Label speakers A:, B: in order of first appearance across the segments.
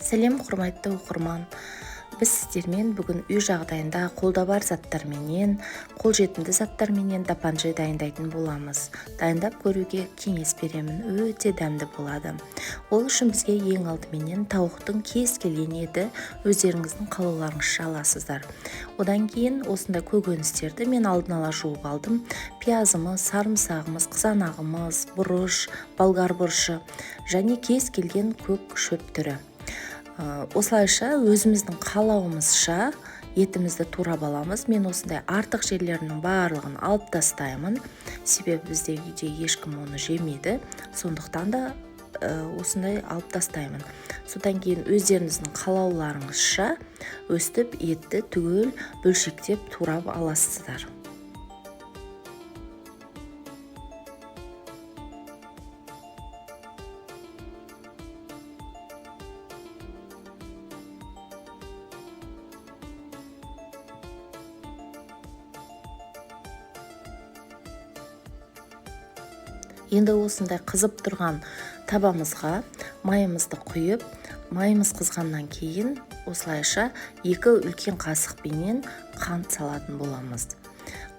A: Сәлем құрметті оқырман. Біз сіздермен бүгін үй жағдайында қолда бар заттарменен, қолжетімді заттарменен тапанша дайындайтын боламыз. Дайындап көруге кеңес беремін, өте дәмді болады. Ол үшін бізге ең алдыменен тауықтың кез келген еті өздеріңіздің қалауларыңызша аласыздар. Одан кейін осындай көкөністерді мен алдын ала жуып алдым. Пиязымыз, сарымсағымыз, қызанағымыз, бұрыш, болгар бұрышы және кез келген көк шөп түрі. Осылайша өзіміздің қалауымызша етімізді турап аламыз. Мен осындай артық жерлерінің барлығын алып тастаймын. Себебі бізде үйде ешкім оны жемейді. Сондықтан да осындай алып тастаймын. Содан кейін өздеріңіздің қалауларыңызша өстіп етті түгел бөлшектеп турап аласыздар. Енді осындай қызып тұрған табамызға майымызды құйып, майымыз қызғаннан кейін осылайша 2 үлкен қасықпенен қант салатын боламыз.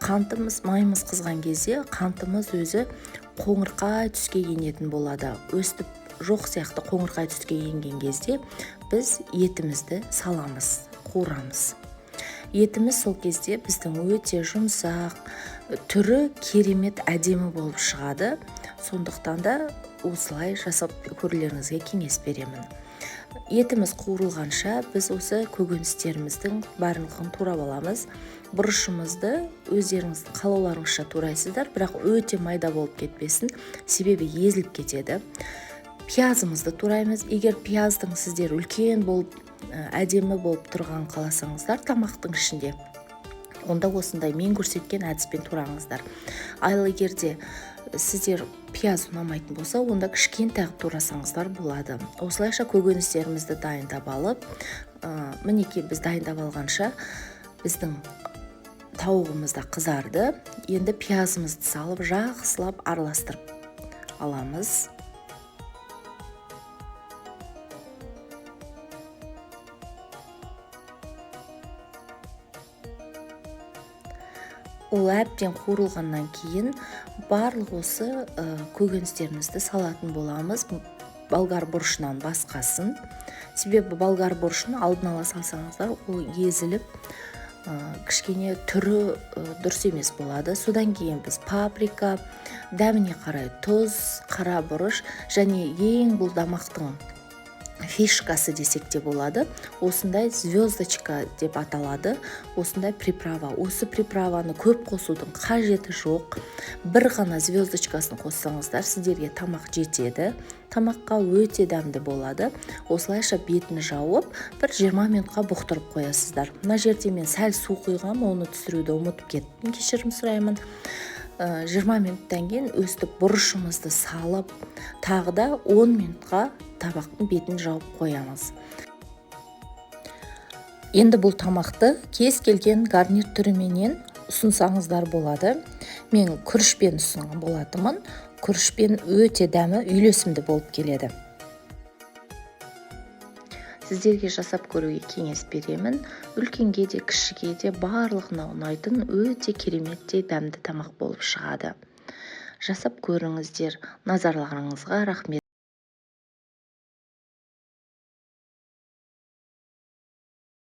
A: Майымыз қызған кезде қантымыз өзі қоңырқай түске енетін болады. Өстіп жоқ сияқты қоңырқай түске енген кезде біз етімізді саламыз, қуырамыз. Етіміз сол кезде біздің өте жұмсақ, түрі керемет әдемі болып шығады. Сондықтан да осылай жасап көрулеріңізге кеңес беремін. Етіміз қуырылғанша біз осы көкөністеріміздің барлығын турап аламыз. Бұрышымызды өздеріңіздің қалауларыңызша турайсыздар, бірақ өте майда болып кетпесін, себебі езіліп кетеді. Пиязымызды тураймыз. Егер пияздың сіздер үлкен болып, әдемі болып тұрған қаласаңыздар тамақтың ішінде, онда осындай мен көрсеткен әдіспен тураңыздар. Ал егерде сіздер пияз ұнамайтын болса, онда кішкентай турасаңыздар болады. Осылайша көкөністерімізді дайындап алып, мінекей біз дайындап алғанша біздің тауығымыз да қызарды. Енді пиязымызды салып жақсылап араластырып аламыз. Ол әбден қуырылғаннан кейін барлық осы көкөністерімізді салатын боламыз, болгар бұрышынан басқасын. Себебі болгар бұрышын алдын ала салсаңыздар, ол езіліп, кішкене түрі дұрыс емес болады. Содан кейін біз паприка, дәміне қарай тұз, қара бұрыш және ең бұл тамақтың фишкасы десек те болады. Осындай звездочка деп аталады. Осындай приправа. Осы приправаны көп қосудың қажеті жоқ. Бір ғана звездочкасын қоссаңыздар, сіздерге тамақ жетеді. Тамаққа өте дәмді болады. Осылайша бетін жауып, бір 20 минутқа бұқтырып қоясыздар. Мына жерде мен сәл су құйғам, оны түсіруді ұмытып кеттім. Кешірім сұраймын. 20 минуттан кейін өстіп бұрышымызды салып, тағы да 10 минутқа табақтың бетін жауып қоямыз. Енді бұл тамақты кез келген гарнир түріменен ұсынсаңыздар болады. Мен күрішпен ұсынған болатынмын. Күрішпен өте дәмі үйлесімді болып келеді. Сіздерге жасап көруге кеңес беремін. Үлкенге де, кішіге де барлығына ұнайтын өте кереметтей дәмді тамақ болып шығады. Жасап көріңіздер. Назарларыңызға рахмет.